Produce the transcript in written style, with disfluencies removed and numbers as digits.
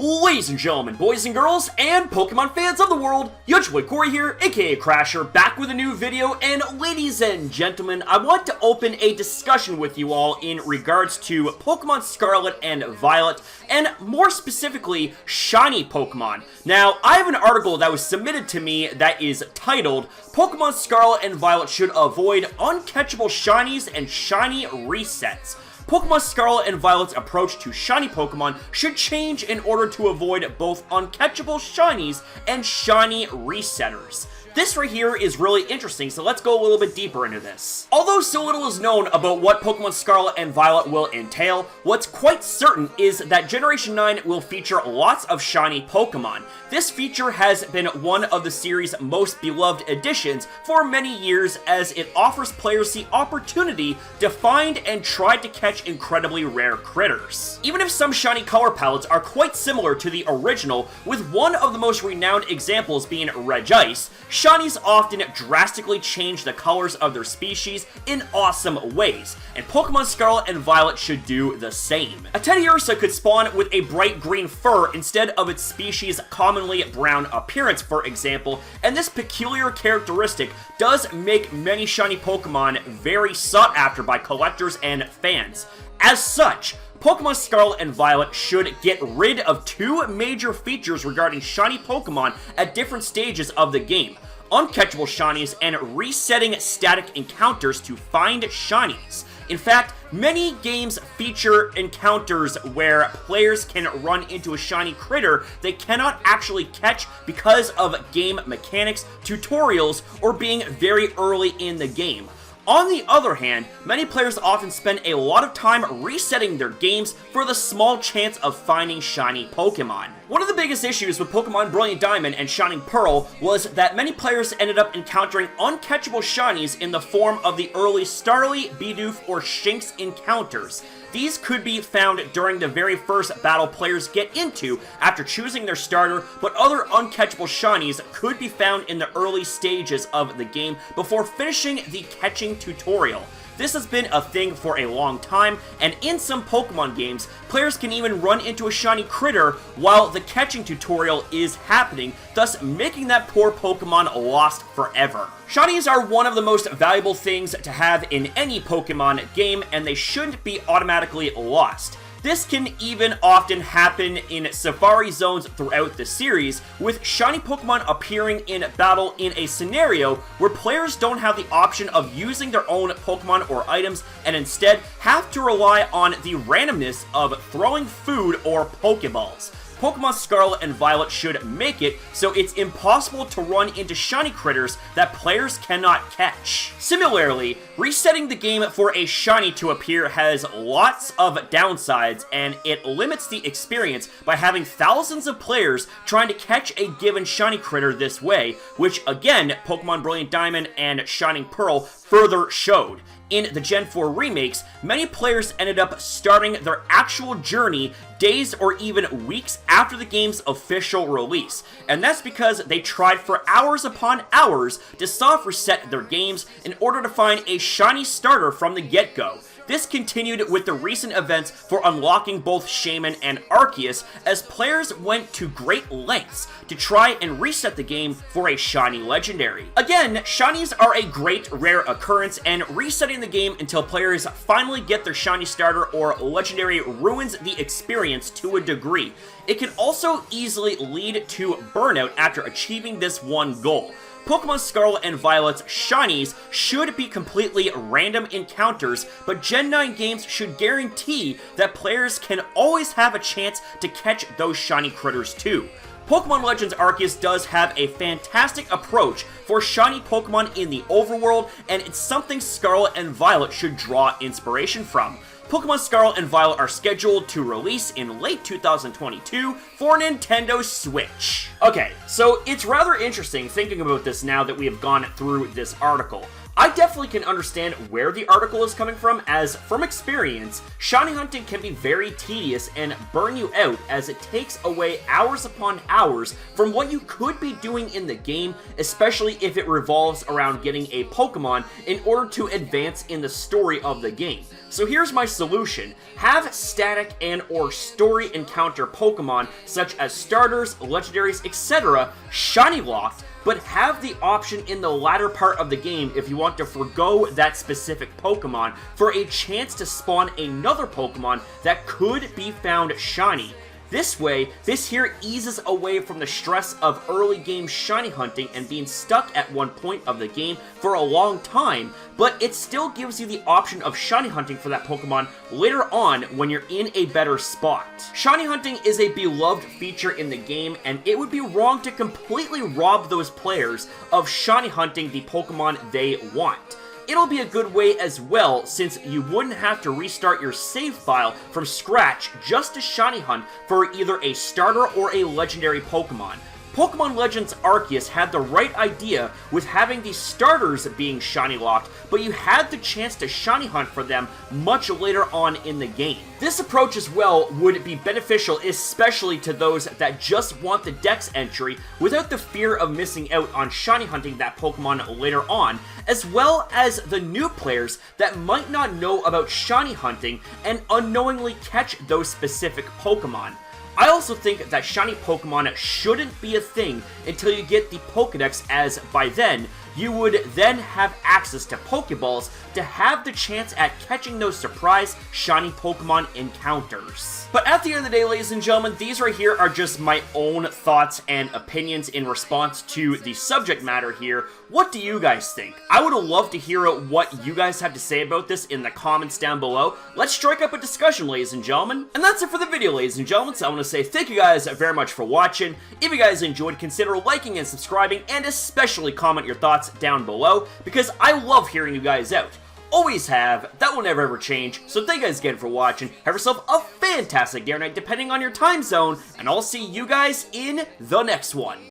Ladies and gentlemen, boys and girls, and Pokemon fans of the world, your boy Corey here, aka Crasher, back with a new video, and ladies and gentlemen, I want to open a discussion with you all in regards to Pokemon Scarlet and Violet, and more specifically, Shiny Pokemon. Now, I have an article that was submitted to me that is titled, Pokemon Scarlet and Violet should avoid uncatchable Shinies and Shiny resets. Pokemon Scarlet and Violet's approach to Shiny Pokemon should change in order to avoid both uncatchable Shinies and Shiny resetters. This right here is really interesting, so let's go a little bit deeper into this. Although so little is known about what Pokemon Scarlet and Violet will entail, what's quite certain is that Generation 9 will feature lots of Shiny Pokemon. This feature has been one of the series' most beloved additions for many years, as it offers players the opportunity to find and try to catch incredibly rare critters. Even if some Shiny color palettes are quite similar to the original, with one of the most renowned examples being Regice, Shinies often drastically change the colors of their species in awesome ways, and Pokemon Scarlet and Violet should do the same. A Teddiursa could spawn with a bright green fur instead of its species' commonly brown appearance, for example, and this peculiar characteristic does make many Shiny Pokemon very sought after by collectors and fans. As such, Pokemon Scarlet and Violet should get rid of two major features regarding Shiny Pokemon at different stages of the game: uncatchable Shinies and resetting static encounters to find Shinies. In fact, many games feature encounters where players can run into a shiny critter they cannot actually catch because of game mechanics, tutorials, or being very early in the game. On the other hand, many players often spend a lot of time resetting their games for the small chance of finding shiny Pokemon. One of the biggest issues with Pokemon Brilliant Diamond and Shining Pearl was that many players ended up encountering uncatchable Shinies in the form of the early Starly, Bidoof, or Shinx encounters. These could be found during the very first battle players get into after choosing their starter, but other uncatchable Shinies could be found in the early stages of the game before finishing the catching tutorial. This has been a thing for a long time, and in some Pokemon games, players can even run into a shiny critter while the catching tutorial is happening, thus making that poor Pokemon lost forever. Shinies are one of the most valuable things to have in any Pokemon game, and they shouldn't be automatically lost. This can even often happen in Safari zones throughout the series, with shiny Pokemon appearing in battle in a scenario where players don't have the option of using their own Pokemon or items and instead have to rely on the randomness of throwing food or Pokeballs. Pokemon Scarlet and Violet should make it so it's impossible to run into shiny critters that players cannot catch. Similarly, resetting the game for a shiny to appear has lots of downsides, and it limits the experience by having thousands of players trying to catch a given shiny critter this way, which again, Pokemon Brilliant Diamond and Shining Pearl further showed. In the Gen 4 remakes, many players ended up starting their actual journey days or even weeks after the game's official release, and that's because they tried for hours upon hours to soft reset their games in order to find a shiny starter from the get-go. This continued with the recent events for unlocking both Shaman and Arceus, as players went to great lengths to try and reset the game for a shiny legendary. Again, shinies are a great rare occurrence, and resetting the game until players finally get their shiny starter or legendary ruins the experience to a degree. It can also easily lead to burnout after achieving this one goal. Pokemon Scarlet and Violet's Shinies should be completely random encounters, but Gen 9 games should guarantee that players can always have a chance to catch those shiny critters too. Pokemon Legends Arceus does have a fantastic approach for shiny Pokemon in the overworld, and it's something Scarlet and Violet should draw inspiration from. Pokemon Scarlet and Violet are scheduled to release in late 2022 for Nintendo Switch. Okay, so it's rather interesting thinking about this now that we have gone through this article. I definitely can understand where the article is coming from, as from experience, shiny hunting can be very tedious and burn you out, as it takes away hours upon hours from what you could be doing in the game, especially if it revolves around getting a Pokemon in order to advance in the story of the game. So here's my solution. Have static and or story encounter Pokemon such as starters, legendaries, etc. shiny locked, but have the option in the latter part of the game if you want to forgo that specific Pokemon for a chance to spawn another Pokemon that could be found shiny. This way, this here eases away from the stress of early game shiny hunting and being stuck at one point of the game for a long time, but it still gives you the option of shiny hunting for that Pokemon later on when you're in a better spot. Shiny hunting is a beloved feature in the game, and it would be wrong to completely rob those players of shiny hunting the Pokemon they want. It'll be a good way as well, since you wouldn't have to restart your save file from scratch just to shiny hunt for either a starter or a legendary Pokemon. Pokemon Legends Arceus had the right idea with having the starters being shiny locked, but you had the chance to shiny hunt for them much later on in the game. This approach as well would be beneficial, especially to those that just want the Dex entry without the fear of missing out on shiny hunting that Pokemon later on, as well as the new players that might not know about shiny hunting and unknowingly catch those specific Pokemon. I also think that shiny Pokemon shouldn't be a thing until you get the Pokedex, as by then, you would then have access to Pokeballs to have the chance at catching those surprise shiny Pokemon encounters. But at the end of the day, ladies and gentlemen, these right here are just my own thoughts and opinions in response to the subject matter here. What do you guys think? I would love to hear what you guys have to say about this in the comments down below. Let's strike up a discussion, ladies and gentlemen. And that's it for the video, ladies and gentlemen. So I want to say thank you guys very much for watching. If you guys enjoyed, consider liking and subscribing, and especially comment your thoughts down below, because I love hearing you guys out. Always have, that will never ever change, so thank you guys again for watching. Have yourself a fantastic day or night depending on your time zone, and I'll see you guys in the next one.